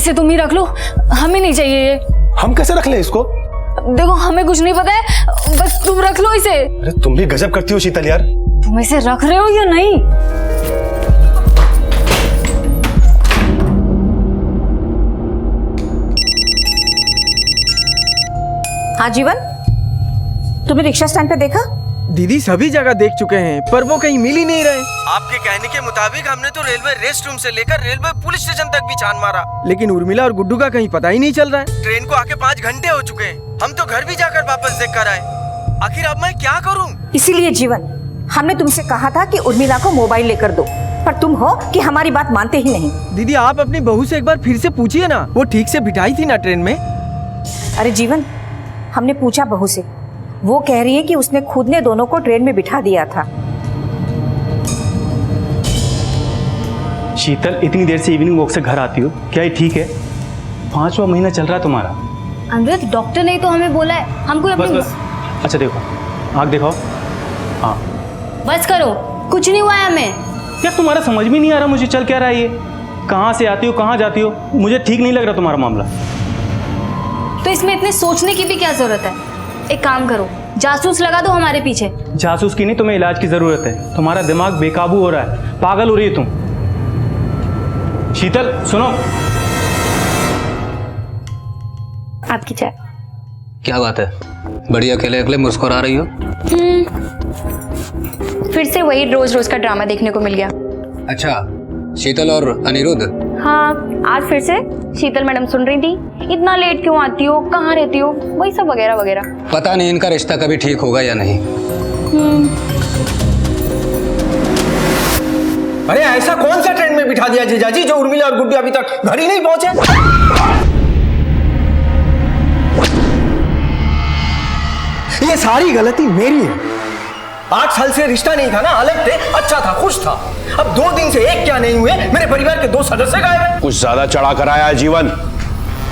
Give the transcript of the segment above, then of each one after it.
इसे तुम ही रख लो, हमें नहीं चाहिए ये। हम कैसे रख ले इसको? देखो हमें कुछ नहीं पता है, बस तुम रख लो इसे। अरे तुम भी गजब करती हो शीतल यार। तुम इसे रख रहे हो या नहीं? हाँ जीवन, तुमने रिक्शा स्टैंड पे देखा? दीदी सभी जगह देख चुके हैं पर वो कहीं मिल ही नहीं रहे। आपके कहने के मुताबिक हमने तो रेलवे रेस्ट रूम से लेकर रेलवे पुलिस स्टेशन तक भी छान मारा, लेकिन उर्मिला और गुड्डू का कहीं पता ही नहीं चल रहा है। ट्रेन को आके 5 घंटे हो चुके हैं, हम तो घर भी जाकर वापस देख कर आए। आखिर अब मैं क्या करूँ? इसीलिए जीवन, हमने तुमसे कहा था कि उर्मिला को मोबाइल लेकर दो, पर तुम हो कि हमारी बात मानते ही नहीं। दीदी आप अपनी बहू से एक बार फिर से पूछिए ना, वो ठीक से बिठाई थी ना ट्रेन में। अरे जीवन, हमने पूछा बहू से, वो कह रही है कि उसने खुद ने दोनों को ट्रेन में बिठा दिया था। शीतल, इतनी देर से इवनिंग वॉक से घर आती हो, क्या ये ठीक है? 5वां महीना चल रहा है तुम्हारा। अमृत, डॉक्टर ने तो हमें बोला है हमको बस अपनी बस, अच्छा देखो, आँख दिखाओ। हाँ बस करो, कुछ नहीं हुआ है हमें। क्या तुम्हारा समझ में नहीं आ रहा मुझे चल क्या रहा है ये? कहाँ से आती हो, कहाँ जाती हो? मुझे ठीक नहीं लग रहा तुम्हारा मामला। तो इसमें इतने सोचने की भी क्या जरूरत है? एक काम करो, जासूस लगा दो हमारे पीछे। जासूस की नहीं, तुम्हें इलाज की जरूरत है। तुम्हारा दिमाग बेकाबू हो रहा है, पागल हो रही है तुम। शीतल सुनो, आपकी चाय। क्या बात है, बड़ी अकेले अकेले मुस्कुरा रही हो? फिर से वही रोज रोज का ड्रामा देखने को मिल गया। अच्छा, शीतल और अनिरुद्ध? हाँ, आज फिर से शीतल मैडम सुन रही थी, इतना लेट क्यों आती हो, कहाँ रहती हो, वही सब वगैरह वगैरह। पता नहीं इनका रिश्ता कभी ठीक होगा या नहीं। अरे ऐसा कौन सा ट्रेन में बिठा दिया जीजाजी जो उर्मिला और गुड्डू अभी तक घर ही नहीं पहुंचे? ये सारी गलती मेरी है। 8 साल से रिश्ता नहीं था ना, अलग थे, अच्छा था, खुश था। अब 2 दिन से एक क्या नहीं हुए, मेरे परिवार के 2 सदस्य गायब हैं। कुछ ज्यादा चढ़ा कर आया है जीवन,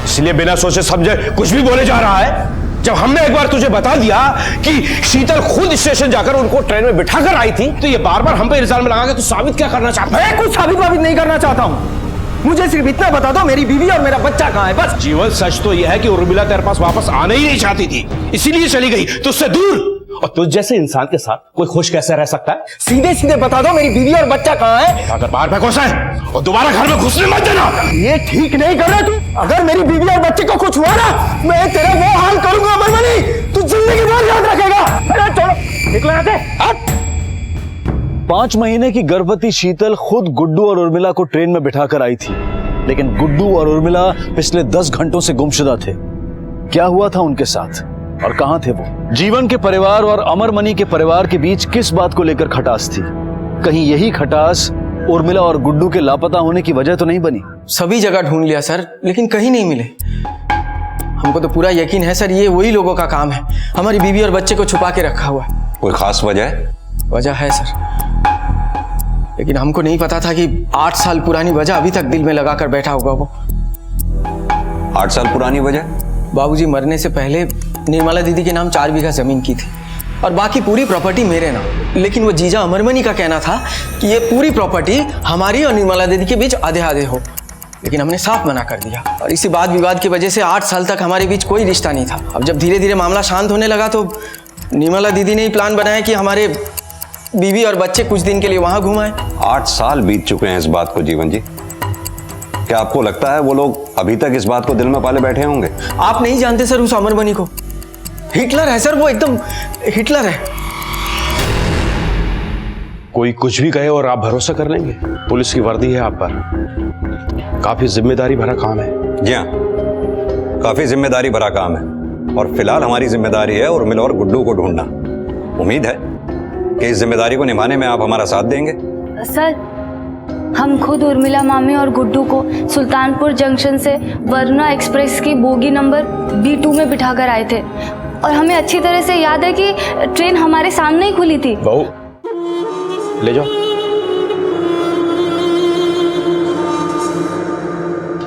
इसलिए बिना सोचे समझे कुछ भी बोले जा रहा है। जब हमने एक बार तुझे बता दिया कि शीतल खुद स्टेशन जाकर उनको ट्रेन में बिठाकर आई थी, तो ये बार बार हम पे इल्जाम लगा के तू साबित क्या करना चाहता है? मैं कुछ साबित नहीं करना चाहता हूँ, मुझे सिर्फ इतना बता दो मेरी बीवी और मेरा बच्चा कहाँ है, बस। जीवन, सच तो यह है कि उर्मिला तेरे पास वापस आने ही नहीं चाहती थी, इसीलिए चली गई तुझसे दूर। और तुझ जैसे इंसान के साथ कोई खुश कैसे रह सकता है? सीधे सीधे बता दो मेरी बीवी और बच्चा कहाँ है। अगर बाहर पे घुसा है और दोबारा घर में घुसने मत देना। ये ठीक नहीं कर रहा तू। अगर मेरी बीवी और बच्चे को कुछ हुआ ना, मैं तेरा वो हाल करूंगा अमरमणि, तू जिंदगी भर याद रखेगा। अरे छोड़ो, निकलो यहाँ से। 5 महीने की गर्भवती शीतल खुद गुड्डू और उर्मिला को ट्रेन में बिठाकर आई थी, लेकिन गुड्डू और उर्मिला पिछले 10 घंटों से गुमशुदा थे। क्या हुआ था उनके साथ और कहां थे वो? जीवन के परिवार और अमरमणि के परिवार के बीच किस बात को लेकर खटास थी? कहीं यही खटास उर्मिला और गुड्डू के लापता होने की वजह तो नहीं बनी? सभी जगह ढूंढ लिया सर, लेकिन कहीं नहीं मिले। हमको तो पूरा यकीन है सर, ये वही लोगों का काम है, हमारी बीवी और बच्चे को छुपा के रखा हुआ है। कोई खास वजह है? वजह है सर, लेकिन हमको नहीं पता था कि 8 साल पुरानी वजह अभी तक दिल में लगाकर बैठा होगा वो। 8 साल पुरानी वजह? बाबूजी मरने से पहले निर्मला दीदी के नाम 4 बीघा जमीन की थी और बाकी पूरी प्रॉपर्टी मेरे नाम। लेकिन वो जीजा अमरमणि का कहना था कि ये पूरी प्रॉपर्टी हमारी और निर्मला दीदी के बीच आधे आधे हो, लेकिन हमने साफ मना कर दिया। और इसी वाद विवाद की वजह से 8 साल तक हमारे बीच कोई रिश्ता नहीं था। अब जब धीरे धीरे मामला शांत होने लगा तो निर्मला दीदी ने ही प्लान बनाया कि हमारे बीवी और बच्चे कुछ दिन के लिए वहां घुमाएं। 8 साल बीत चुके हैं इस बात को जीवन जी। क्या आपको लगता है वो लोग अभी तक इस बात को दिल में पाले बैठे होंगे? आप नहीं जानते सर उस अमरमणि को, हिटलर है सर, वो एकदम हिटलर है। कोई कुछ भी कहे और आप भरोसा कर लेंगे? पुलिस की वर्दी है आप पर, काफी जिम्मेदारी भरा काम है। जी हाँ, काफी जिम्मेदारी भरा काम है और फिलहाल हमारी जिम्मेदारी है उर्मिला और गुड्डू को ढूंढना। उम्मीद है कि इस जिम्मेदारी को निभाने में आप हमारा साथ देंगे। सर, हम खुद उर्मिला मामी और गुड्डू को सुल्तानपुर जंक्शन से वरुणा एक्सप्रेस की बोगी नंबर B2 में बिठाकर आए थे और हमें अच्छी तरह से याद है कि ट्रेन हमारे सामने ही खुली थी। बहू, ले जाओ।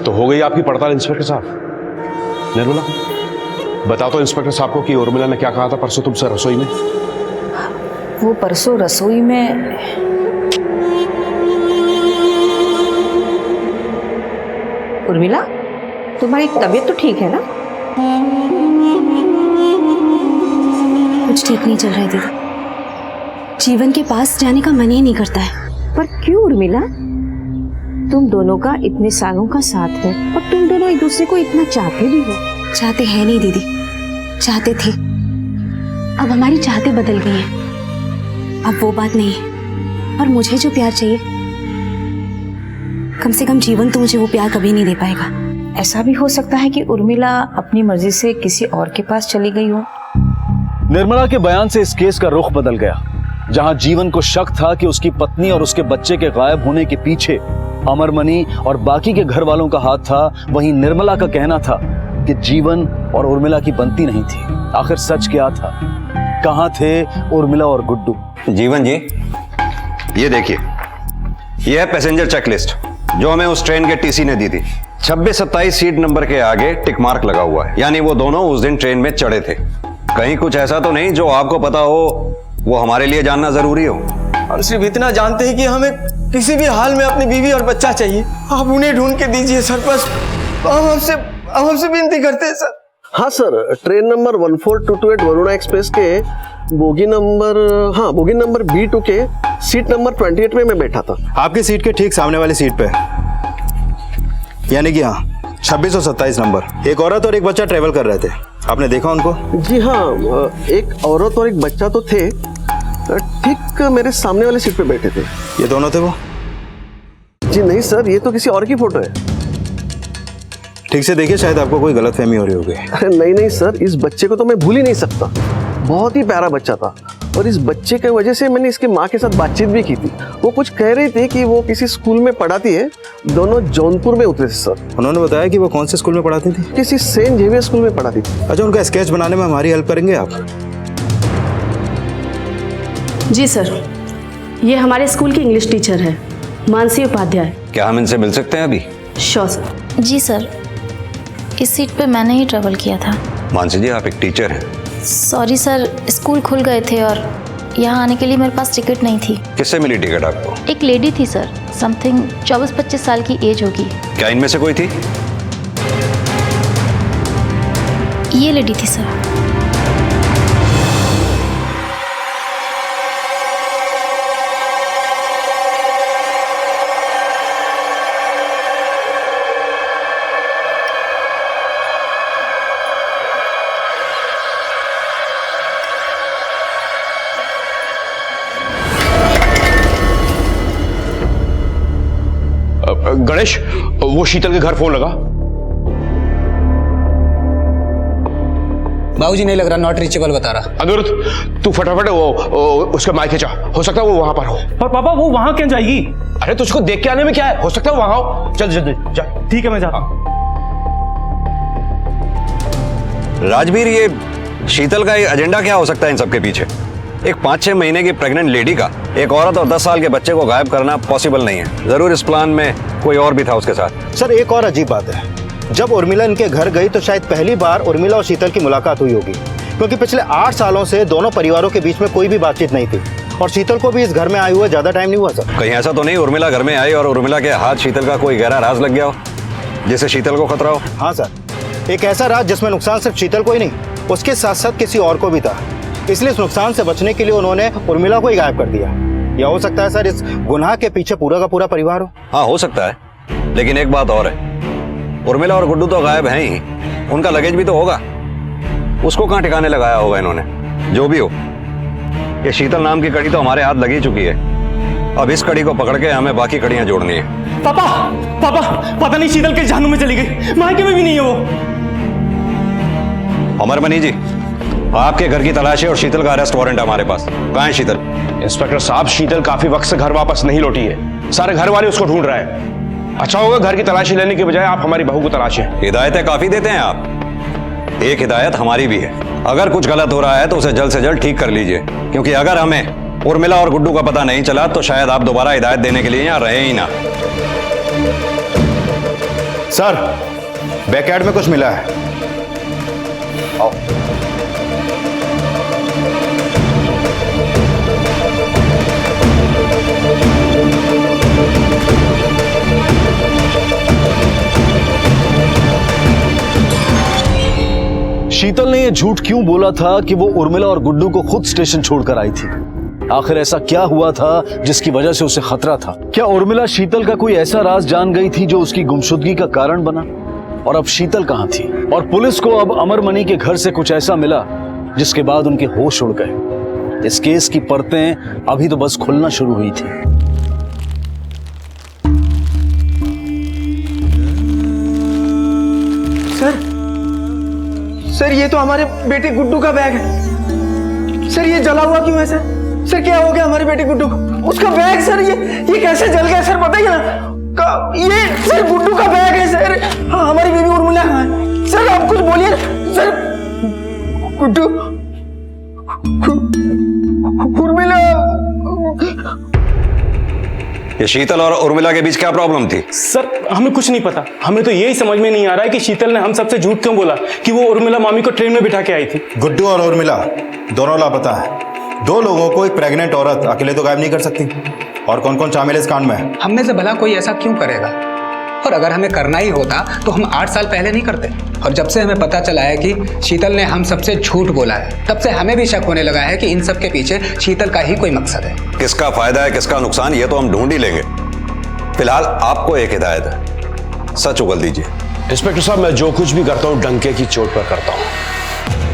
तो हो गई आपकी पड़ताल इंस्पेक्टर साहब। निर्मला, बता तो इंस्पेक्टर साहब को कि उर्मिला ने क्या कहा था परसों तुमसे रसोई में? वो परसों रसोई में उर्मिला, तुम्हारी तबीयत तो ठीक है ना? कुछ ठीक नहीं चल रहा है दीदी। जीवन के पास जाने का मन ही नहीं करता है। पर क्यों उर्मिला? तुम दोनों का इतने सालों का साथ है और तुम दोनों एक दूसरे को इतना चाहते भी हो। चाहते हैं नहीं दीदी, चाहते थे, अब हमारी चाहते बदल गई हैं। अब वो बात नहीं है। और मुझे जो प्यार चाहिए, कम से कम जीवन तो मुझे वो प्यार कभी नहीं दे पाएगा। ऐसा भी हो सकता है कि उर्मिला अपनी मर्जी से किसी और के पास चली गई हो। निर्मला के बयान से इस केस का रुख बदल गया। जहां जीवन को शक था कि उसकी पत्नी और उसके बच्चे के गायब होने के पीछे अमरमणि और बाकी के घर वालों का हाथ था, वहीं निर्मला का कहना था कि जीवन और उर्मिला की बनती नहीं थी। आखिर सच क्या था? कहां थे उर्मिला और गुड्डू? जीवन जी, ये देखिए, ये है पैसेंजर चेकलिस्ट जो हमें उस ट्रेन के टीसी ने दी थी। 26-27 सीट नंबर के आगे टिक मार्क लगा हुआ है, यानी वो दोनों उस दिन ट्रेन में चढ़े थे। कहीं कुछ ऐसा तो नहीं जो आपको पता हो, वो हमारे लिए जानना जरूरी हो? हम सिर्फ इतना जानते हैं कि हमें किसी भी हाल में अपनी बीवी और बच्चा चाहिए। आप उन्हें ढूंढ के दीजिए सर, बस हम हमसे विनती करते हैं सर। हाँ sir, train number 14228 Varuna express के बोगी नंबर B2 के सीट नंबर 28 में मैं बैठा था। आपकी सीट के ठीक सामने वाली सीट पे, यानी कि हाँ 26 और 27 नंबर, एक औरत और एक बच्चा ट्रेवल कर रहे थे। आपने देखा उनको? जी हाँ, एक औरत और एक बच्चा तो थे, ठीक मेरे सामने वाली सीट पे बैठे थे। ये दोनों थे वो? जी नहीं सर, ये तो किसी और की फोटो है। ठीक से देखिए, शायद आपको कोई गलतफहमी हो रही होगी। नहीं सर, इस बच्चे को तो मैं भूल ही नहीं सकता। बहुत ही प्यारा बच्चा था और इस बच्चे की वजह से मैंने इसकी माँ के साथ बातचीत भी की थी। वो कुछ कह रही थी कि वो किसी स्कूल में पढ़ाती है। दोनों जौनपुर में उतरे थे सर। उन्होंने बताया कि वो कौन से स्कूल में पढ़ाती थी? किसी सेंट जेवियर स्कूल में पढ़ाती थी। अच्छा, उनका स्केच बनाने में हमारी हेल्प करेंगे आप? जी सर, ये हमारे स्कूल की इंग्लिश टीचर है, मानसी उपाध्याय। क्या हम इनसे मिल सकते हैं अभी? Sure sir. जी सर, इस सीट पे मैंने ही ट्रेवल किया था। मानसी जी, आप एक टीचर हैं। सॉरी सर, स्कूल खुल गए थे और यहाँ आने के लिए मेरे पास टिकट नहीं थी। किससे मिली टिकट आपको? एक लेडी थी सर, समथिंग 24-25 साल की एज होगी। क्या इनमें से कोई थी? ये लेडी थी सर। गणेश, वो शीतल के घर फोन लगा। बाबूजी नहीं लग रहा, नॉट रीचेबल बता रहा। अनिरुद्ध, तू फटाफट वो उसके मायके जा, हो सकता है वो वहां पर हो। पर पापा, वो वहां क्यों जाएगी? अरे तुझको देख के आने में क्या है, हो सकता है वो वहां हो। चल जल्दी जा। ठीक है, मैं जाता हूं। राजवीर, ये शीतल का एजेंडा क्या हो सकता है इन सबके पीछे? एक 5-6 महीने की प्रेग्नेंट लेडी का एक औरत और 10 साल के बच्चे को गायब करना पॉसिबल नहीं है। जरूर इस प्लान में कोई और भी था उसके साथ। सर, एक और अजीब बात है, जब उर्मिला इनके घर गई तो शायद पहली बार उर्मिला और शीतल की मुलाकात हुई होगी, क्योंकि पिछले 8 सालों से दोनों परिवारों के बीच में कोई भी बातचीत नहीं थी और शीतल को भी इस घर में आए हुए ज्यादा टाइम नहीं हुआ सर। कहीं ऐसा तो नहीं उर्मिला घर में आई और उर्मिला के हाथ शीतल का कोई गहरा राज लग गया हो जिससे शीतल को खतरा हो? हाँ सर, एक ऐसा राज जिसमें नुकसान सिर्फ शीतल को ही नहीं, उसके साथ साथ किसी और को भी था। इसलिए इस नुकसान से बचने के लिए उन्होंने उर्मिला को ही गायब कर दिया। या हो सकता है सर, इस गुनाह के पीछे पूरा का पूरा परिवार हो। हाँ, हो सकता है, लेकिन एक बात और है, उर्मिला और गुड्डू तो गायब हैं ही, उनका लगेज भी तो होगा। उसको कहाँ ठिकाने लगाया होगा इन्होंने? जो भी हो, ये शीतल नाम की कड़ी तो हमारे हाथ लगी चुकी है। अब इस कड़ी को पकड़ के हमें बाकी कड़ियां जोड़नी है। पापा, पता नहीं शीतल के जानू में चली गई, मायके में भी नहीं है वो। अमरमणि जी, आपके घर की तलाश है और शीतल का अरेस्ट वारंट हमारे पास। कहाँ है शीतल? इंस्पेक्टर साहब, शीतल काफी वक्त से घर वापस नहीं लौटी है। सारे घर वाले उसको ढूंढ रहे हैं। अच्छा होगा घर की तलाशी लेने के बजाय आप हमारी बहू को तलाशें। हिदायतें काफी देते हैं आप, एक हिदायत हमारी भी है। अगर कुछ गलत हो रहा है तो उसे जल्द से जल्द ठीक कर लीजिए, क्योंकि अगर हमें उर्मिला और गुड्डू का पता नहीं चला तो शायद आप दोबारा हिदायत देने के लिए यहाँ रहे ही ना। सर, बैकयार्ड में कुछ मिला है। आओ। शीतल ने यह झूठ क्यों बोला था कि वो उर्मिला और गुड्डू को खुद स्टेशन छोड़कर आई थी? आखिर ऐसा क्या हुआ था जिसकी वजह से उसे खतरा था? क्या उर्मिला शीतल का कोई ऐसा राज जान गई थी जो उसकी गुमशुदगी का कारण बना? और अब शीतल कहां थी? और पुलिस को अब अमरमणि के घर से कुछ ऐसा मिला जिसके बाद उनके होश उड़ गए। इस केस की परतें अभी तो बस खुलना शुरू हुई थी। सर ये तो हमारे बेटे गुड्डू का बैग है। सर ये जला हुआ क्यों है सर? सर क्या हो गया हमारे बेटे गुड्डू को? उसका बैग सर, ये कैसे जल गया सर, बताइए ना। ये सर गुड्डू का बैग है सर। हाँ, हमारी बेबी उर्मिला कहाँ है? सर आप कुछ बोलिए सर। गुड्डू, उर्मिला। ये शीतल और उर्मिला के बीच क्या प्रॉब्लम थी? सर हमें कुछ नहीं पता। हमें तो यही समझ में नहीं आ रहा है कि शीतल ने हम सबसे झूठ क्यों बोला कि वो उर्मिला मामी को ट्रेन में बिठा के आई थी। गुड्डू और उर्मिला दोनों लापता है। दो लोगों को एक प्रेग्नेंट औरत अकेले तो गायब नहीं कर सकती। और कौन कौन शामिल है इस कांड में? हम में से भला कोई ऐसा क्यों करेगा? और अगर हमें करना ही होता तो हम 8 साल पहले नहीं करते। और जब से हमें पता चला है कि शीतल ने हम सबसे झूठ बोला है, तब से हमें भी शक होने लगा है कि इन सब के पीछे शीतल का ही कोई मकसद है। किसका फायदा है किसका नुकसान, ये तो हम ढूंढ ही लेंगे। फिलहाल आपको एक हिदायत है, सच उगल दीजिए। इंस्पेक्टर साहब, मैं जो कुछ भी करता हूँ डंके की चोट पर करता हूँ।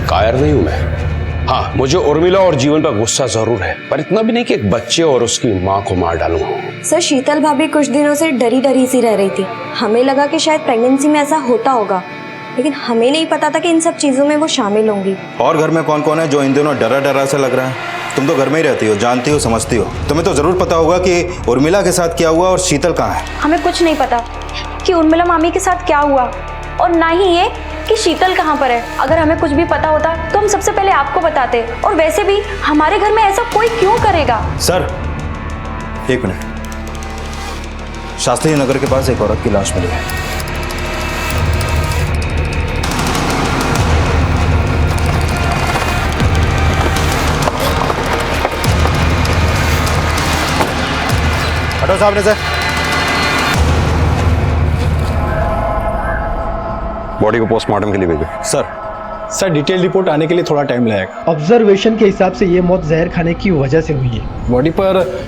कायर नहीं हूं मैं। हाँ, मुझे उर्मिला और जीवन पर गुस्सा जरूर है, पर इतना भी नहीं कि एक बच्चे और उसकी माँ को मार डालूं। सर शीतल भाभी कुछ दिनों से डरी डरी सी रह रही थी। हमें लगा कि शायद प्रेगनेंसी में ऐसा होता होगा, लेकिन हमें नहीं पता था कि इन सब चीजों में वो शामिल होंगी। और घर में कौन कौन है जो इन दिनों डरा डरा सा लग रहा है? तुम तो घर में ही रहती हो, जानती हो, समझती हो। तुम्हें तो जरूर पता होगा कि उर्मिला के साथ क्या हुआ और शीतल कहाँ है। हमें कुछ नहीं पता कि उर्मिला मामी के साथ क्या हुआ, और ना ही ये कि शीतल कहाँ पर है। अगर हमें कुछ भी पता होता तो हम सबसे पहले आपको बताते। और वैसे भी हमारे घर में ऐसा कोई क्यों करेगा? सर एक मिनट, शास्त्री नगर के पास एक औरत की लाश मिली है। हटो साहब ने सर। बॉडी को पोस्टमार्टम के लिए भेजो। सर डिटेल रिपोर्ट आने के लिए थोड़ा टाइम लगेगा। ऑब्जर्वेशन के हिसाब से ये मौत जहर खाने की वजह से हुई है। बॉडी पर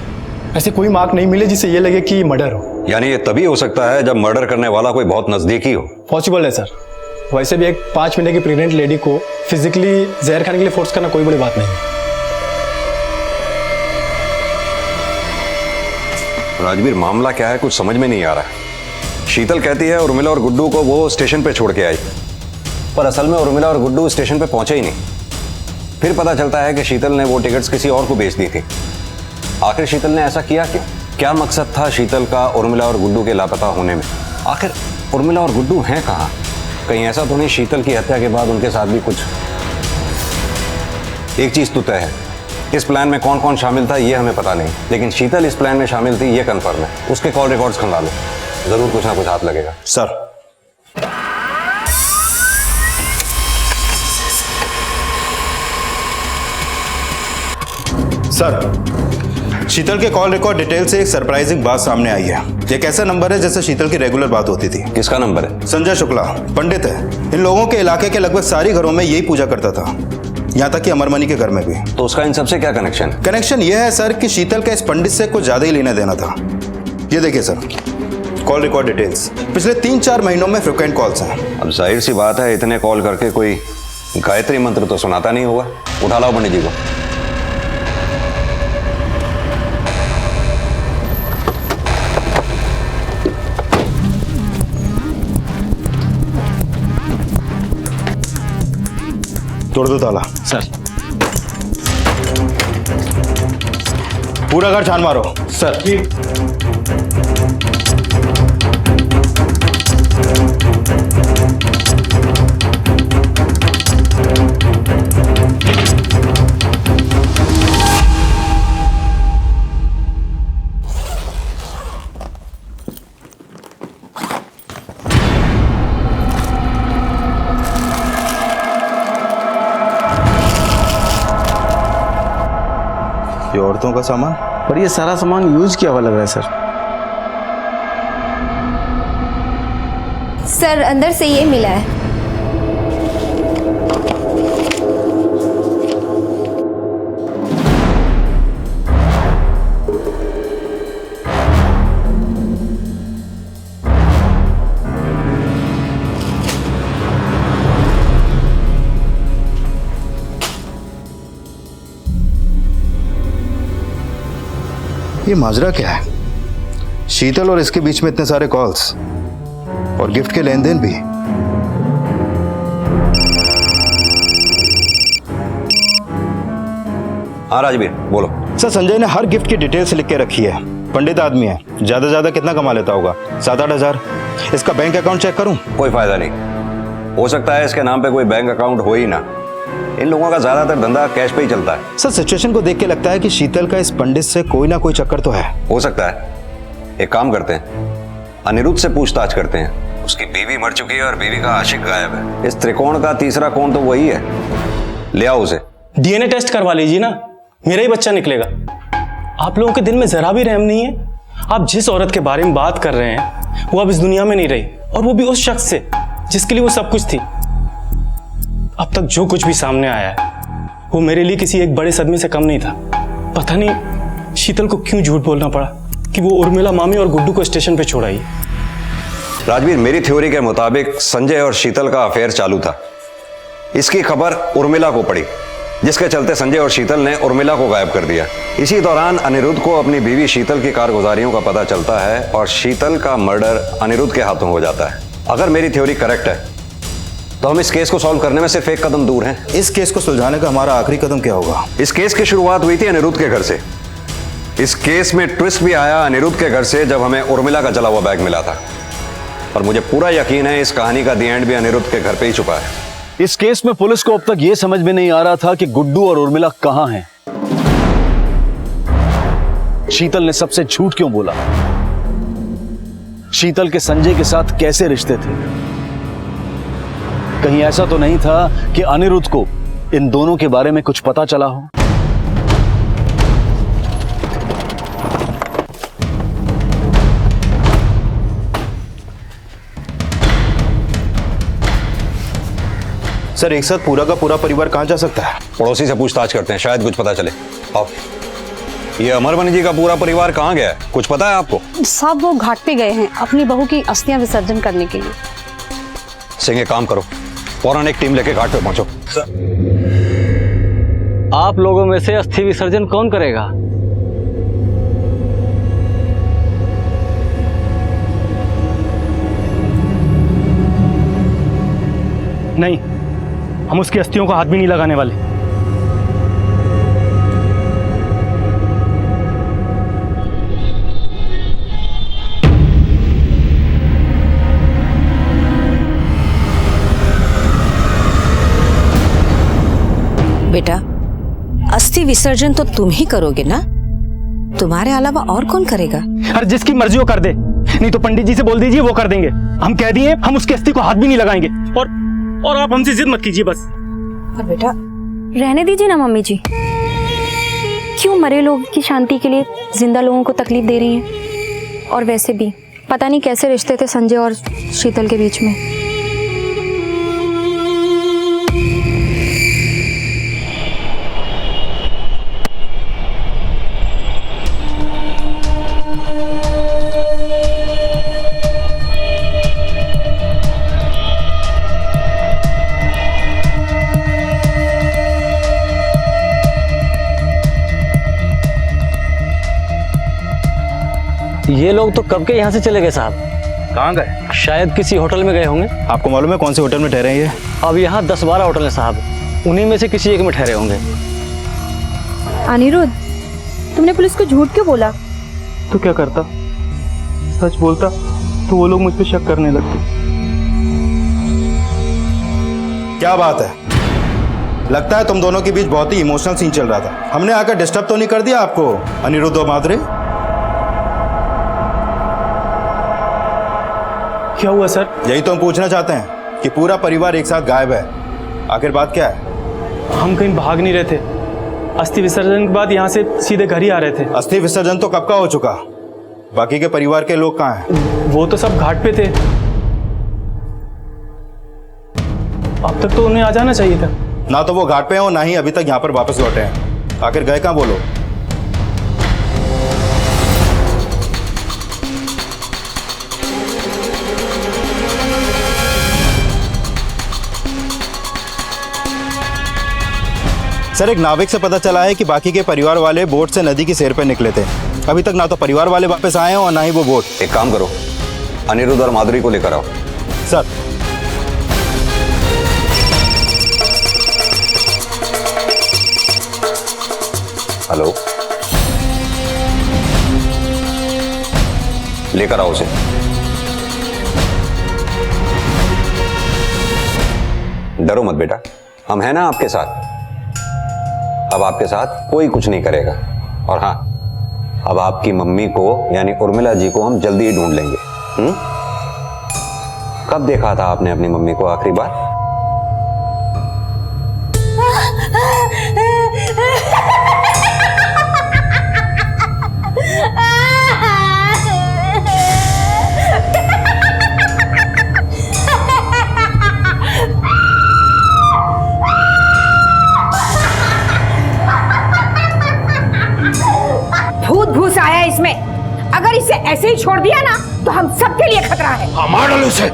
ऐसे कोई मार्क नहीं मिले जिससे ये लगे कि मर्डर हो। यानी ये तभी हो सकता है जब मर्डर करने वाला कोई बहुत नजदीकी हो। पॉसिबल है सर। वैसे भी एक 5 महीने की प्रेग्नेंट लेडी को फिजिकली जहर खाने के लिए फोर्स करना कोई बड़ी बात नहीं है। राजवीर, मामला क्या है कुछ समझ में नहीं आ रहा है। शीतल कहती है उर्मिला और गुड्डू को वो स्टेशन पे छोड़ के आई, पर असल में उर्मिला और गुड्डू स्टेशन पे पहुंचे ही नहीं। फिर पता चलता है कि शीतल ने वो टिकट्स किसी और को बेच दी थी। आखिर शीतल ने ऐसा किया क्यों? क्या मकसद था शीतल का उर्मिला और गुड्डू के लापता होने में? आखिर उर्मिला और गुड्डू हैं कहाँ? कहीं ऐसा तो नहीं शीतल की हत्या के बाद उनके साथ भी कुछ? एक चीज तो तय है, इस प्लान में कौन कौन शामिल था ये हमें पता नहीं, लेकिन शीतल इस प्लान में शामिल थी ये कंफर्म है। उसके कॉल रिकॉर्ड्स खंगालो, जरूर कुछ ना कुछ हाथ लगेगा। सर शीतल के कॉल रिकॉर्ड डिटेल से एक सरप्राइजिंग बात सामने आई है। एक ऐसा नंबर है जिससे शीतल की रेगुलर बात होती थी। किसका नंबर है? संजय शुक्ला, पंडित है। इन लोगों के इलाके के लगभग सारी घरों में यही पूजा करता था, यहाँ तक कि अमरमणि के घर में भी। तो उसका इन सबसे क्या कनेक्शन? कनेक्शन यह है सर कि शीतल का इस पंडित से कुछ ज्यादा ही लेना देना था। ये देखिए सर, कॉल रिकॉर्ड डिटेल्स पिछले 3-4 महीनों में फ्रिक्वेंट कॉल्स हैं। अब जाहिर सी बात है इतने कॉल करके कोई गायत्री मंत्र तो सुनाता नहीं होगा। उठा लाओ पंडित जी को। तोड़ दो ताला। सर पूरा घर छान मारो। सर ये औरतों का सामान, पर ये सारा सामान यूज किया हुआ लग रहा है सर। सर अंदर से ये मिला है। ये माजरा क्या है? शीतल और इसके बीच में इतने सारे कॉल्स और गिफ्ट के लेन देन भी। हाँ राजवीर बोलो। सर, संजय ने हर गिफ्ट की डिटेल्स लिख के रखी है। पंडित आदमी है, ज्यादा ज्यादा कितना कमा लेता होगा? 7-8 हजार। इसका बैंक अकाउंट चेक करूं? कोई फायदा नहीं, हो सकता है इसके नाम पे कोई बैंक अकाउंट हो ही ना। इन लोगों का ज्यादातर धंधा कैश पे ही चलता है। सर, सिचुएशन को देख के लगता है कि शीतल का इस पंडित से कोई ना कोई चक्कर तो है। हो सकता है। एक काम करते हैं, अनिरुद्ध से पूछताछ करते हैं। उसकी बीवी मर चुकी है और बीवी का आशिक गायब है। इस त्रिकोण का तीसरा कोण तो वही है। ले आओ उसे। डीएनए टेस्ट करवा लीजिए ना, मेरा ही बच्चा निकलेगा। आप लोगों के दिल में जरा भी रहम नहीं है। आप जिस औरत के बारे में बात कर रहे हैं वो अब इस दुनिया में नहीं रही, और वो भी उस शख्स से जिसके लिए वो सब कुछ थी। अब तक जो कुछ भी सामने आया है वो मेरे लिए किसी एक बड़े सदमे से कम नहीं था। पता नहीं शीतल को क्यों झूठ बोलना पड़ा कि वो उर्मिला मामी और गुड्डू को स्टेशन पे छोड़ आई। राजवीर, मेरी थ्योरी के मुताबिक संजय और शीतल का अफेयर चालू था। इसकी खबर उर्मिला को पड़ी, जिसके चलते संजय और शीतल ने उर्मिला को गायब कर दिया। इसी दौरान अनिरुद्ध को अपनी बीवी शीतल की कारगुजारियों का पता चलता है और शीतल का मर्डर अनिरुद्ध के हाथों हो जाता है। अगर मेरी थ्योरी करेक्ट है तो हम इस केस को सॉल्व करने में सिर्फ एक कदम दूर हैं। इस केस को सुलझाने का हमारा आखिरी कदम क्या होगा? इस केस की शुरुआत हुई थी अनिरुद्ध के घर से। इस केस में ट्विस्ट भी आया अनिरुद्ध के घर से, जब हमें उर्मिला का जला हुआ बैग मिला था। और मुझे पूरा यकीन है इस कहानी का दी एंड भी अनिरुद्ध के घर पे ही छुपा है। इस केस में पुलिस को अब तक यह समझ में नहीं आ रहा था कि गुड्डू और उर्मिला कहां हैं। शीतल ने सबसे झूठ क्यों बोला? शीतल के संजय के साथ कैसे रिश्ते थे? कहीं ऐसा तो नहीं था कि अनिरुद्ध को इन दोनों के बारे में कुछ पता चला हो? सर, एक साथ पूरा का पूरा परिवार कहां जा सकता है? पड़ोसी से पूछताछ करते हैं, शायद कुछ पता चले। आओ। ये अमरमणि जी का पूरा परिवार कहाँ गया है, कुछ पता है आपको? सब वो घाट पे गए हैं अपनी बहू की अस्थियां विसर्जन करने के लिए। सिंह, एक काम करो, फौरन एक टीम लेके घाट पे पहुंचो। आप लोगों में से अस्थि विसर्जन कौन करेगा? नहीं, हम उसकी अस्थियों को हाथ भी नहीं लगाने वाले। बेटा, अस्थि विसर्जन तो तुम ही करोगे ना? तुम्हारे अलावा और कौन करेगा? अरे जिसकी मर्जी हो कर दे, नहीं तो पंडित जी से बोल दीजिए, वो कर देंगे। हम कह दिए हम उसकी अस्थि को हाथ भी नहीं लगाएंगे। और आप हमसे जिद मत कीजिए बस। पर बेटा, रहने दीजिए ना मम्मी जी, क्यों मरे लोगों की शांति के लिए जिंदा लोगों को तकलीफ दे रही हैं? और वैसे भी पता नहीं कैसे रिश्ते थे संजय और शीतल के बीच में। ये लोग तो कब के यहाँ से चले गए साहब। कहाँ गए? शायद किसी होटल में गए होंगे। आपको मालूम है कौन से होटल में ठहरे हैं ये? अब यहाँ 10-12 होटल हैं साहब, उन्हीं में से किसी एक में ठहरे होंगे। अनिरुद्ध, तुमने पुलिस को झूठ क्यों बोला? तो क्या करता, सच बोलता तो वो लोग मुझ पे शक करने लगते। क्या बात है, लगता है तुम दोनों के बीच बहुत ही इमोशनल सीन चल रहा था। हमने आकर डिस्टर्ब तो नहीं कर दिया आपको अनिरुद्ध और माधुरी? क्या हुआ सर? यही तो हम पूछना चाहते हैं कि पूरा परिवार एक साथ गायब है, आखिर बात क्या है? हम कहीं भाग नहीं रहे थे, अस्थि विसर्जन के बाद यहाँ से सीधे घर ही आ रहे थे। अस्थि विसर्जन तो कब का हो चुका, बाकी के परिवार के लोग कहाँ हैं? वो तो सब घाट पे थे, अब तक तो उन्हें आ जाना चाहिए था। ना तो वो घाट पे हो, ना ही अभी तक यहाँ पर वापस लौटे हैं। आखिर गए कहाँ बोलो? सर, एक नाविक से पता चला है कि बाकी के परिवार वाले बोट से नदी की सैर पर निकले थे अभी तक ना तो परिवार वाले वापस आए हैं और ना ही वो वोट। एक काम करो, अनिरुद्ध और माधुरी को लेकर आओ। सर। हेलो, लेकर आओ उसे। डरो मत बेटा, हम हैं ना आपके साथ। अब आपके साथ कोई कुछ नहीं करेगा। और हाँ, अब आपकी मम्मी को यानी उर्मिला जी को हम जल्दी ही ढूंढ लेंगे। कब देखा था आपने अपनी मम्मी को आखिरी बार? भूत घुस आया इसमें। अगर इसे ऐसे ही छोड़ दिया ना तो हम सबके लिए खतरा है। हाँ, मार डालो इसे,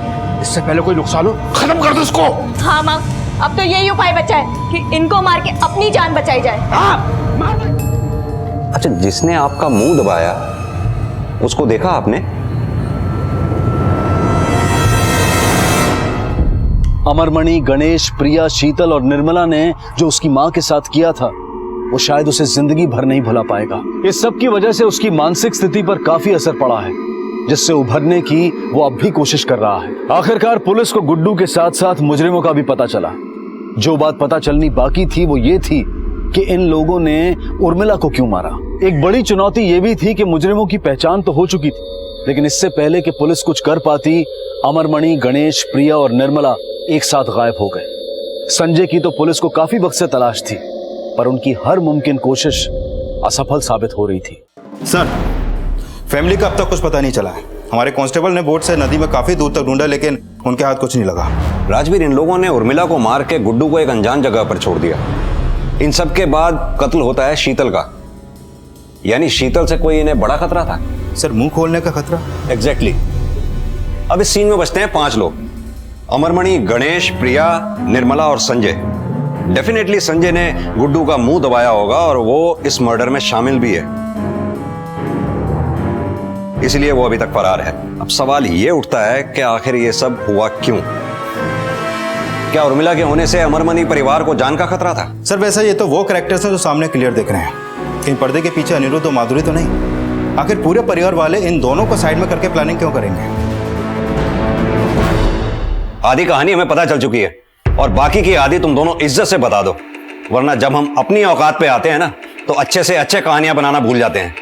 इससे पहले कोई नुकसान हो। खत्म कर दो इसको। हाँ माँ, अब तो यही उपाय बचा है कि इनको मार के अपनी जान बचाई जाए। अच्छा, जिसने आपका मुंह दबाया उसको देखा आपने? अमरमणि, गणेश, प्रिया, शीतल और निर्मला ने जो उसकी मां के साथ किया था वो शायद उसे जिंदगी भर नहीं भुला पाएगा। इस सब की वजह से उसकी मानसिक स्थिति पर काफी असर पड़ा है, जिससे उभरने की वो अब भी कोशिश कर रहा है। आखिरकार पुलिस को गुड्डू के साथ साथ मुजरिमों का भी पता चला। जो बात पता चलनी बाकी थी वो ये थी कि इन लोगों ने उर्मिला को क्यों मारा। एक बड़ी चुनौती ये भी थी कि मुजरिमों की पहचान तो हो चुकी थी, लेकिन इससे पहले कि पुलिस कुछ कर पाती, अमरमणि, गणेश, प्रिया और निर्मला एक साथ गायब हो गए। संजय की तो पुलिस को काफी वक्त से तलाश थी, पर उनकी हर मुमकिन कोशिश असफल साबित हो रही थी। सर, फैमिली का अब तक कुछ पता नहीं चला है। हमारे कांस्टेबल ने बोट से नदी में काफी दूर तक ढूंढा, लेकिन उनके हाथ कुछ नहीं लगा। राजवीर, इन लोगों ने उर्मिला को मार के गुड्डू को एक अनजान जगह पर छोड़ दिया। इन सब के बाद कत्ल होता है शीतल का, यानी शीतल से कोई इन्हें बड़ा खतरा था। सर, मुंह खोलने का खतरा। एग्जैक्टली। अब इस सीन में बचते हैं 5 लोग, अमरमणि, गणेश, प्रिया, निर्मला और संजय। डेफिनेटली संजय ने गुड्डू का मुंह दबाया होगा और वो इस मर्डर में शामिल भी है, इसलिए वो अभी तक फरार है। अब सवाल ये उठता है कि आखिर ये सब हुआ क्यों? क्या उर्मिला के होने से अमरमणि परिवार को जान का खतरा था? सर, वैसे ये तो वो कैरेक्टर्स हैं जो सामने क्लियर दिख रहे हैं, कहीं पर्दे के पीछे अनिरुद्ध और माधुरी तो नहीं। आखिर पूरे परिवार वाले इन दोनों को साइड में करके प्लानिंग क्यों करेंगे? आधी कहानी हमें पता चल चुकी है और बाकी की आधी तुम दोनों इज्जत से बता दो, वरना जब हम अपनी औकात पे आते हैं ना तो अच्छे से अच्छे कहानियां बनाना भूल जाते हैं।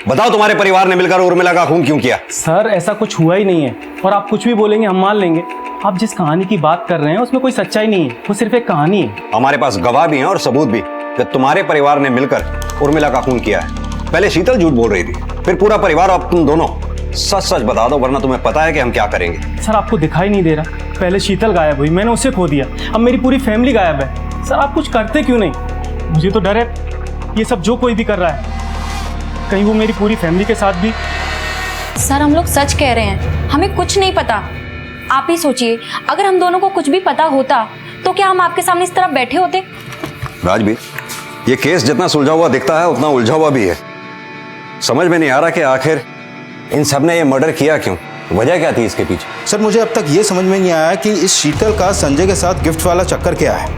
बताओ, तुम्हारे परिवार ने मिलकर उर्मिला का खून क्यों किया? सर, ऐसा कुछ हुआ ही नहीं है और आप कुछ भी बोलेंगे हम मान लेंगे। आप जिस कहानी की बात कर रहे हैं उसमें कोई सच्चाई नहीं है, वो सिर्फ एक कहानी है। हमारे पास गवाह भी हैं और सबूत भी कि तुम्हारे परिवार ने मिलकर उर्मिला का खून किया है। पहले शीतल झूठ बोल रही थी, फिर पूरा परिवार, अब तुम दोनों सच सच बता दो, वरना तुम्हें पता है कि हम क्या करेंगे। सर, आपको दिखाई नहीं दे रहा? पहले शीतल गायब हुई, मैंने उसे खो दिया, अब मेरी पूरी फैमिली गायब है। सर, आप कुछ करते क्यों नहीं? मुझे तो डर है ये सब जो कोई भी कर रहा है कहीं वो मेरी पूरी फैमिली के साथ भी। सर, हम लोग सच कह रहे हैं, हमें कुछ नहीं पता। आप ही सोचिए, अगर हम दोनों को कुछ भी पता होता तो क्या हम आपके सामने इस तरह बैठे होते? राजवीर, ये केस जितना सुलझा हुआ दिखता है उतना उलझा हुआ भी है। समझ में नहीं आ रहा कि आखिर इन सब ने ये मर्डर किया क्यों, वजह क्या थी इसके पीछे? सर, मुझे अब तक ये समझ में नहीं आया कि इस शीतल का संजय के साथ गिफ्ट वाला चक्कर क्या है।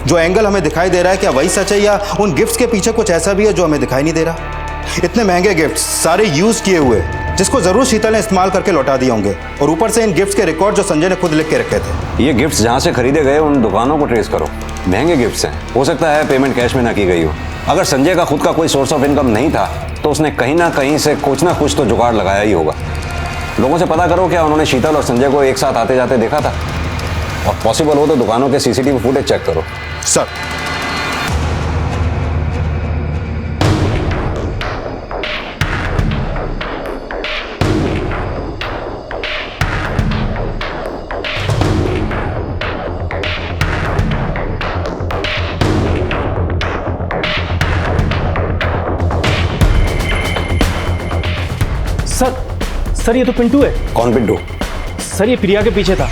जो एंगल हमें दिखाई दे रहा है, क्या वही सच है या उन गिफ्ट्स के पीछे कुछ ऐसा भी है जो हमें दिखाई नहीं दे रहा? इतने महंगे गिफ्ट्स, सारे यूज किए हुए, जिसको जरूर शीतल ने इस्तेमाल करके लौटा दिए होंगे, और ऊपर से इन गिफ्ट्स के रिकॉर्ड जो संजय ने खुद लिख के रखे थे। ये गिफ्ट्स जहां से खरीदे गए उन दुकानों को ट्रेस करो। महंगे गिफ्ट्स हैं, हो सकता है पेमेंट कैश में ना की गई हो। अगर संजय का खुद का कोई सोर्स ऑफ इनकम नहीं था तो उसने कहीं ना कहीं से कुछ ना कुछ तो जुगाड़ लगाया ही होगा। लोगों से पता करो क्या उन्होंने शीतल और संजय को एक साथ आते जाते देखा था, और पॉसिबल हो तो दुकानों के सीसीटीवी फुटेज चेक करो। सर, सर, ये तो पिंटू है। कौन पिंटू? सर, ये प्रिया के पीछे था।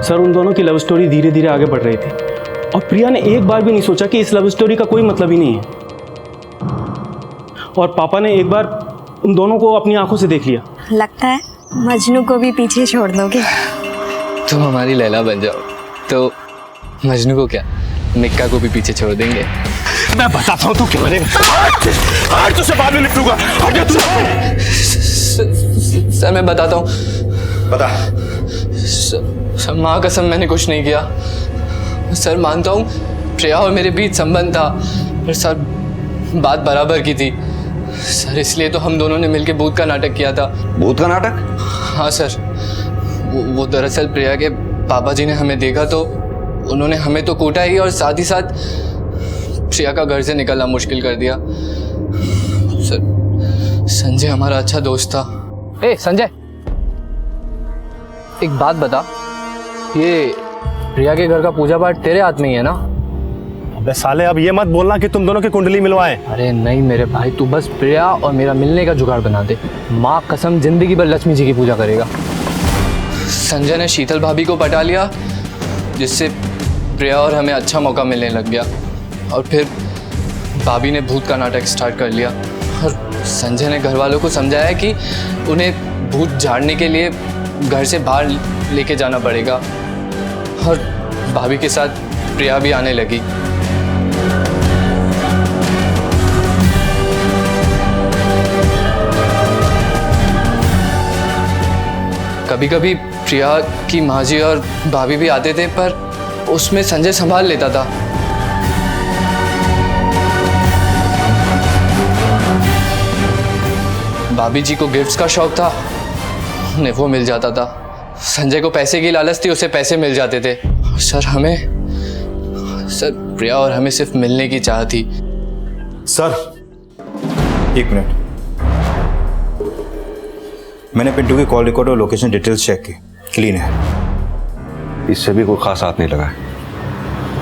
सर उन दोनों की लव स्टोरी धीरे धीरे आगे बढ़ रही थी और प्रिया ने एक बार भी नहीं सोचा कि इस लव स्टोरी का कोई मतलब ही नहीं है। और पापा ने एक बार उन दोनों को अपनी आंखों से देख लिया। लगता है मजनू को भी पीछे छोड़ दोगे। तुम हमारी लैला बन जाओ तो मजनू को क्या, निक्का को भी पीछे छोड़ देंगे। मैं बताता हूँ तू क्या करेगा। आज तुझसे बाद में निपटूंगा। सर मैं बताता हूँ। बता। सर माँ कसम मैंने कुछ नहीं किया। सर मानता हूँ प्रिया और मेरे बीच संबंध था, पर सर बात बराबर की थी सर, इसलिए तो हम दोनों ने मिलकर भूत का नाटक किया था। भूत का नाटक? हाँ सर, वो दरअसल प्रिया के पापा जी ने हमें देखा तो उन्होंने हमें तो कूटा ही और साथ ही साथ प्रिया का घर से निकलना मुश्किल कर दिया। सर संजय हमारा अच्छा दोस्त था। ए संजय, एक बात बता, ये प्रिया के घर का पूजा पाठ तेरे हाथ में ही है ना? अबे साले, अब ये मत बोलना कि तुम दोनों की कुंडली मिलवाएं। अरे नहीं मेरे भाई, तू बस प्रिया और मेरा मिलने का जुगाड़ बना दे। माँ कसम जिंदगी भर लक्ष्मी जी की पूजा करेगा। संजय ने शीतल भाभी को पटा लिया, जिससे प्रिया और हमें अच्छा मौका मिलने लग गया, और फिर भाभी ने भूत का नाटक स्टार्ट कर लिया। और संजय ने घर वालों को समझाया कि उन्हें भूत झाड़ने के लिए घर से बाहर लेके जाना पड़ेगा, और भाभी के साथ प्रिया भी आने लगी। कभी कभी प्रिया की माँ जी और भाभी भी आते थे, पर उसमें संजय संभाल लेता था। भाभी जी को गिफ्ट्स का शौक था, उन्हें वो मिल जाता था। संजय को पैसे की लालच थी, उसे पैसे मिल जाते थे। सर प्रिया और हमें सिर्फ मिलने की चाह थी। सर एक मिनट, मैंने पिंटू की कॉल रिकॉर्ड और लोकेशन डिटेल्स चेक की, क्लीन है। इससे भी कोई खास हाथ नहीं लगा है।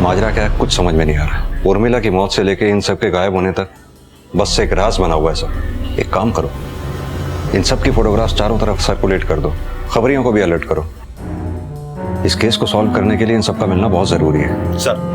माजरा क्या है कुछ समझ में नहीं आ रहा। उर्मिला की मौत से लेके इन सब के गायब होने तक बस एक राज बना हुआ है सब। एक काम करो, इन सब की फोटोग्राफ्स चारों तरफ सर्कुलेट कर दो, खबरियों को भी अलर्ट करो। इस केस को सॉल्व करने के लिए इन सब का मिलना बहुत जरूरी है। सर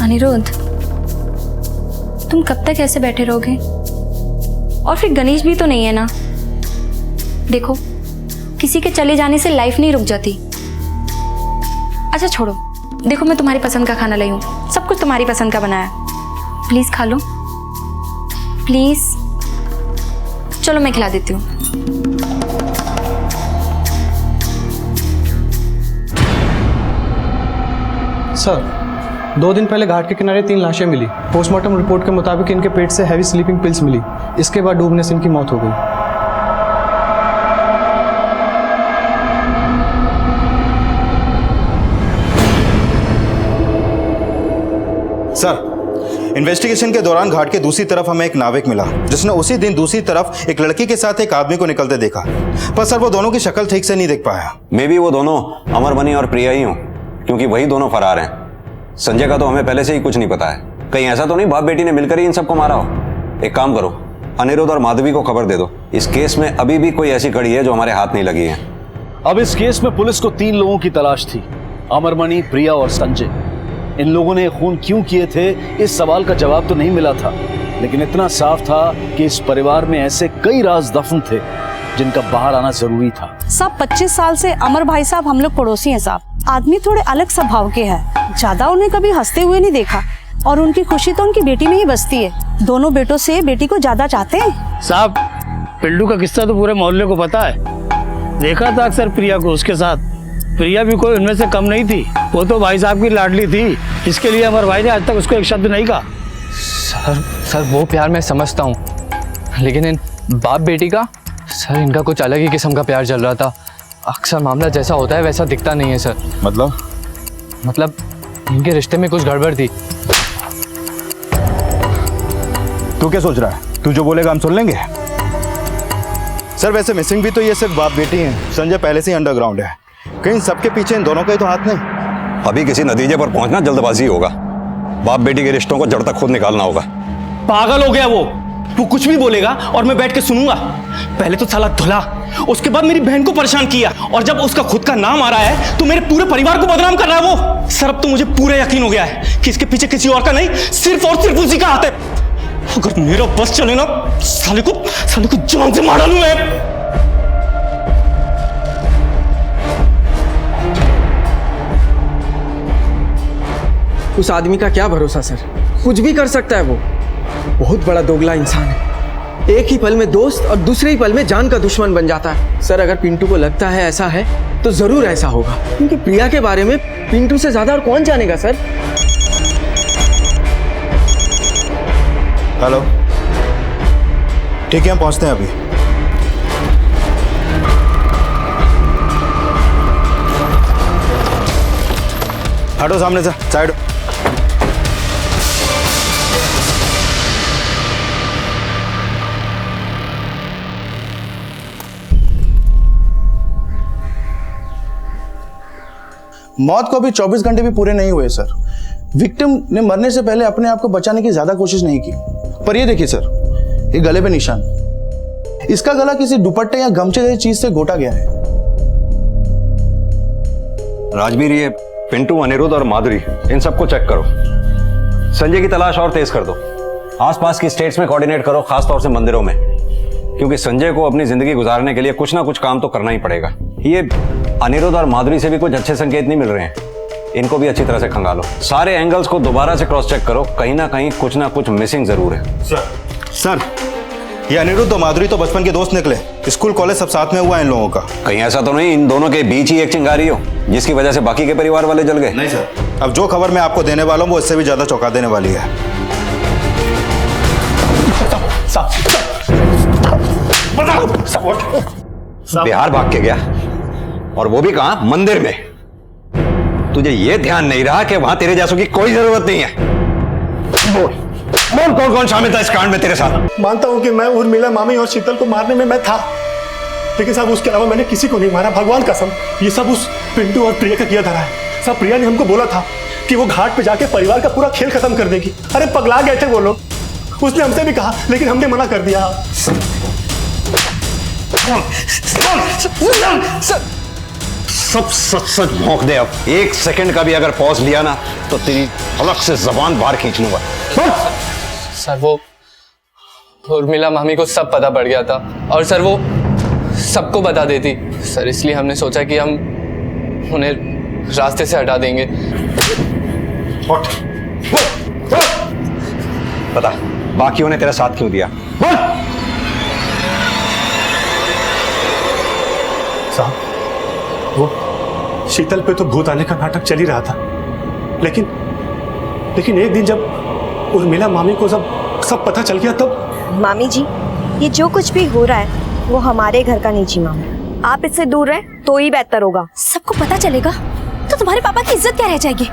अनिरुद्ध, तुम कब तक ऐसे बैठे रहोगे? और फिर गणेश भी तो नहीं है ना। देखो, किसी के चले जाने से लाइफ नहीं रुक जाती। अच्छा छोड़ो, देखो मैं तुम्हारी पसंद का खाना लाई हूँ, सब कुछ तुम्हारी पसंद का बनाया। प्लीज खा लो, प्लीज। चलो मैं खिला देती हूँ। सर 2 दिन पहले घाट के किनारे 3 लाशें मिली। पोस्टमार्टम रिपोर्ट के मुताबिक इनके पेट से हैवी स्लीपिंग पिल्स मिली। इसके बाद डूबने से इनकी मौत हो गई। सर, इन्वेस्टिगेशन के दौरान घाट के दूसरी तरफ हमें एक नाविक मिला, जिसने उसी दिन दूसरी तरफ एक लड़की के साथ एक आदमी को निकलते देखा। पर सर वो दोनों की शक्ल ठीक से नहीं देख पाया। मे बी वो दोनों अमरमणि और प्रिया ही हों, क्योंकि वही दोनों फरार हैं। संजय का तो हमें पहले से ही कुछ नहीं पता है। कहीं ऐसा तो नहीं बाप बेटी ने मिलकर ही इन सबको मारा हो। एक काम करो, अनिरुद्ध और माधवी को खबर दे दो। इस केस में अभी भी कोई ऐसी कड़ी है जो हमारे हाथ नहीं लगी है। अब इस केस में पुलिस को 3 लोगों की तलाश थी, अमरमणि, प्रिया और संजय। इन लोगों ने खून क्यों किए थे, इस सवाल का जवाब तो नहीं मिला था, लेकिन इतना साफ था कि इस परिवार में ऐसे कई राज दफन थे जिनका बाहर आना जरूरी था। साहब 25 साल से अमर भाई साहब हम लोग पड़ोसी हैं साहब। आदमी थोड़े अलग स्वभाव के हैं, ज्यादा उन्हें कभी हंसते हुए नहीं देखा, और उनकी खुशी तो उनकी बेटी में ही बसती है। दोनों बेटों से बेटी को ज्यादा चाहते हैं। साहब पिल्लू का किस्सा तो पूरे मोहल्ले को पता है। देखा था अक्सर प्रिया को उसके साथ। प्रिया भी कोई उनमें से कम नहीं थी, वो तो भाई साहब की लाडली थी। इसके लिए अमर भाई ने आज तक उसको एक शब्द नहीं कहा। सर वो प्यार मैं समझता हूँ, लेकिन इन बाप बेटी का सर इनका कुछ अलग ही किस्म का प्यार चल रहा था। अक्सर मामला जैसा होता है वैसा दिखता नहीं है सर। मतलब मतलब इनके रिश्ते में कुछ गड़बड़ थी। तू क्या सोच रहा है? तू जो बोलेगा हम सुन लेंगे। सर वैसे मिसिंग भी तो ये सिर्फ बाप बेटी हैं। संजय पहले से ही अंडरग्राउंड है, कहीं सबके पीछे इन दोनों का ही तो हाथ नहीं। अभी किसी नतीजे पर पहुंचना जल्दबाजी होगा। बाप बेटी के रिश्तों को जड़ तक खुद निकालना होगा। पागल हो गया वो। तू कुछ भी बोलेगा और मैं बैठ के सुनूंगा। पहले तो साला धुला, उसके बाद मेरी बहन को परेशान किया, और जब उसका खुद का नाम आ रहा है तो मेरे पूरे परिवार को बदनाम कर रहा है वो। सर अब तो मुझे पूरा यकीन हो गया है कि इसके पीछे किसी और का नहीं, सिर्फ और सिर्फ उसी का हाथ है। अगर मेरा बस चले ना, साले को जान से मार डालूं मैं। उस आदमी का क्या भरोसा सर, कुछ भी कर सकता है वो। बहुत बड़ा दोगला इंसान है। एक ही पल में दोस्त और दूसरे ही पल में जान का दुश्मन बन जाता है। सर अगर पिंटू को लगता है ऐसा है तो जरूर ऐसा होगा, क्योंकि प्रिया के बारे में पिंटू से ज्यादा और कौन जानेगा सर। हेलो, ठीक है हम पहुंचते हैं अभी। हटो सामने से, साइड। मौत को अभी 24 घंटे भी पूरे नहीं हुए सर। विक्टिम ने मरने से पहले अपने आप को बचाने की ज्यादा कोशिश नहीं की। पर ये देखिए सर, ये गले पे निशान, इसका गला किसी दुपट्टे या गमछे जैसी चीज से घोटा गया है। राजवीर, ये पिंटू, अनिरुद्ध और माधुरी, इन सबको चेक करो। संजय की तलाश और तेज कर दो। आसपास की स्टेट्स में कोऑर्डिनेट करो, खासतौर से मंदिरों में, क्योंकि संजय को अपनी जिंदगी गुजारने के लिए कुछ ना कुछ काम तो करना ही पड़ेगा। ये अनिरुद्ध और माधुरी से भी कुछ अच्छे संकेत नहीं मिल रहे हैं, इनको भी अच्छी तरह से खंगालो। सारे एंगल्स को दोबारा से क्रॉस चेक करो, कहीं ना कुछ मिसिंग जरूर है। सर ये अनिरुद्ध और माधुरी तो बचपन के दोस्त निकले, स्कूल कॉलेज सब साथ में हुआ है इन लोगों का। कहीं ऐसा तो नहीं इन दोनों के बीच ही एक चिंगारी हो जिसकी वजह से बाकी के परिवार वाले जल गए? नहीं सर, अब जो खबर मैं आपको देने वाला हूँ वो इससे भी ज्यादा चौंका देने वाली है। बिहार भाग के गया, और वो भी कहां? मंदिर में। तुझे ये ध्यान नहीं रहा कि वहां तेरे जैसों की कोई जरूरत नहीं है। बोल कौन कौन शामिल था इस कांड में तेरे साथ? मानता हूं कि मैं उर्मिला मामी और शीतल को मारने में मैं था, लेकिन साहब उसके अलावा मैंने किसी को नहीं मारा, भगवान कसम। ये सब उस पिंटू और प्रिया का किया धरा है। साहब प्रिया ने हमको बोला था कि वो घाट पे जाके परिवार का पूरा खेल खत्म कर देगी। अरे पगला गए थे वो लोग, उसने हमसे भी कहा लेकिन हमने मना कर दिया। सब सच सच भौंक दे। अब एक सेकंड का भी अगर पॉज लिया ना तो तेरी अलग से जबान बाहर खींच लूंगा। सर वो उर्मिला मामी को सब पता पड़ गया था, और सर वो सबको बता देती सर, इसलिए हमने सोचा कि हम उन्हें रास्ते से हटा देंगे। बता, बाकियों ने तेरा साथ क्यों दिया? साहब वो शीतल पे तो भूत आने का नाटक चल ही रहा था, लेकिन एक दिन जब उर्मिला मामी को सब पता चल गया तब। मामी जी, ये जो कुछ भी हो रहा है वो हमारे घर का निजी मामला, आप इससे दूर रहे तो ही बेहतर होगा। सबको पता चलेगा तो तुम्हारे पापा की इज्जत क्या रह जाएगी?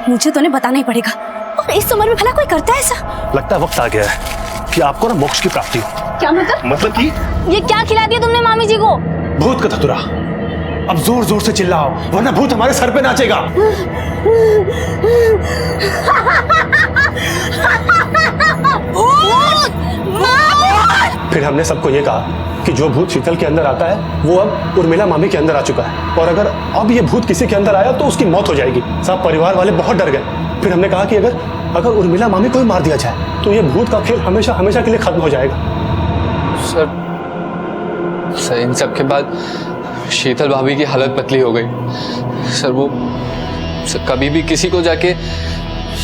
मुझे तो उन्हें बताना ही पड़ेगा। और इस उम्र में भला कोई करता है ऐसा? लगता है वक्त आ गया है कि आपको ना मोक्ष की प्राप्ति हो। क्या मतलब कि ये क्या खिला दिया तुमने मामी जी को? भूत का धतुरा। अब जोर जोर से चिल्लाओ वरना भूत हमारे सर पे नाचेगा। फिर हमने सबको ये कहा कि जो भूत शीतल के अंदर आता है वो अब उर्मिला मामी के अंदर आ चुका है, और अगर अब ये भूत किसी के अंदर आया तो उसकी मौत हो जाएगी। सब परिवार वाले बहुत डर गए। फिर हमने कहा कि अगर उर्मिला मामी को ही मार दिया जाए तो ये भूत का खेल हमेशा हमेशा के लिए खत्म हो जाएगा। सर इन सब के बाद शीतल भाभी की हालत पतली हो गई। सर वो कभी भी किसी को जाके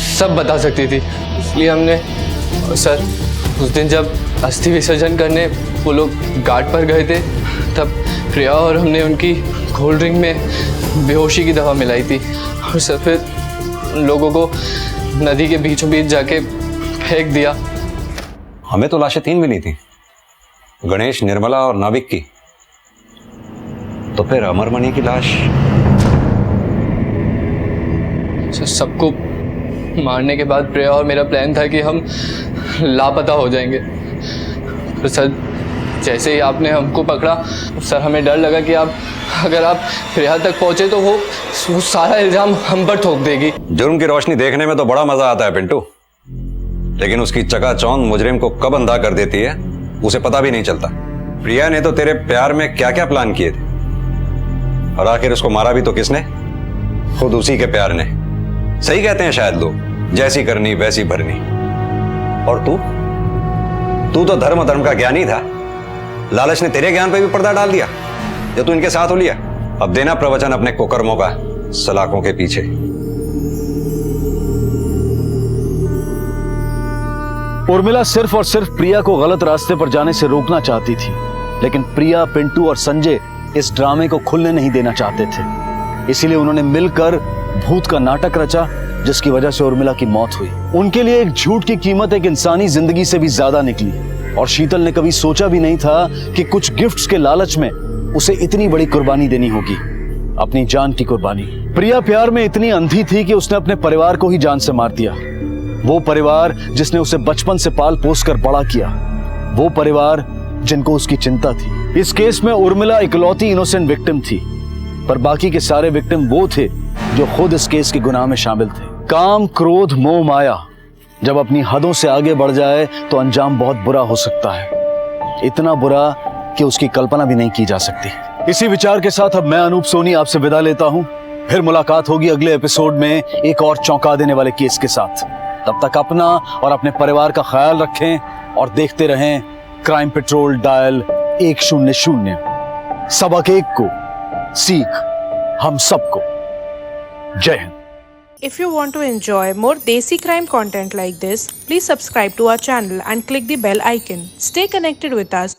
सब बता सकती थी, इसलिए हमने सर उस दिन जब अस्थि विसर्जन करने वो लोग घाट पर गए थे तब प्रिया और हमने उनकी कोल्ड ड्रिंक में बेहोशी की दवा मिलाई थी, और सर फिर उन लोगों को नदी के बीचों बीच जाके फेंक दिया। हमें तो लाशें 3 मिली थी, गणेश, निर्मला और नाविक की। तो फिर अमरमणि की लाश? सर सबको मारने के बाद प्रिया और मेरा प्लान था कि हम लापता हो जाएंगे। तो सर जैसे ही आपने हमको पकड़ा सर हमें डर लगा कि अगर आप प्रिया तक पहुंचे तो वो सारा इल्जाम हम पर ठोक देगी। जुर्म की रोशनी देखने में तो बड़ा मजा आता है पिंटू, लेकिन उसकी चकाचौंध मुजरिम को कब अंधा कर देती है उसे पता भी नहीं चलता। प्रिया ने तो तेरे प्यार में क्या क्या प्लान किए थे, और आखिर उसको मारा भी तो किसने? खुद उसी के प्यार ने। सही कहते हैं शायद लोग, जैसी करनी वैसी भरनी। और तू तो धर्म का ज्ञानी था, लालच ने तेरे ज्ञान पे भी पर्दा डाल दिया या तू इनके साथ हो लिया? अब देना प्रवचन अपने कुकर्मों का सलाखों के पीछे। उर्मिला सिर्फ और सिर्फ प्रिया को गलत रास्ते पर जाने से रोकना चाहती थी, लेकिन प्रिया, पिंटू और संजय इस ड्रामे को खुलने नहीं देना चाहते थे। इसीलिए उन्होंने मिलकर भूत का नाटक रचा, जिसकी वजह से उर्मिला की मौत हुई। उनके लिए एक झूठ की कीमत एक इंसानी जिंदगी से भी ज्यादा निकली, और शीतल ने कभी सोचा भी नहीं था कि कुछ गिफ्ट्स के लालच में उसे इतनी बड़ी कुर्बानी देनी होगी, अपनी जान की कुर्बानी। प्रिया प्यार में इतनी अंधी थी कि उसने अपने परिवार को ही जान से मार दिया। वो परिवार जिसने उसे बचपन से पाल पोस कर बड़ा किया, वो परिवार जिनको उसकी चिंता थी। इस केस में उर्मिला इकलौती इनोसेंट विक्टिम थी, पर बाकी के सारे विक्टिम वो थे जो खुद इस केस के गुनाह में शामिल थे। काम, क्रोध, मोह, माया जब अपनी हदों से आगे बढ़ जाए तो अंजाम बहुत बुरा हो सकता है, इतना बुरा कि उसकी कल्पना भी नहीं की जा सकती। इसी विचार के साथ अब मैं अनूप सोनी आपसे विदा लेता हूं। फिर मुलाकात होगी अगले एपिसोड में एक और चौंका देने वाले केस के साथ। तब तक अपना और अपने परिवार का ख्याल रखें और देखते रहें क्राइम पेट्रोल डायल 100। सबक एक को सीख हम सबको। जय Hind. If you want to enjoy more Desi crime content like this, please subscribe to our channel and click the bell icon. Stay connected with us.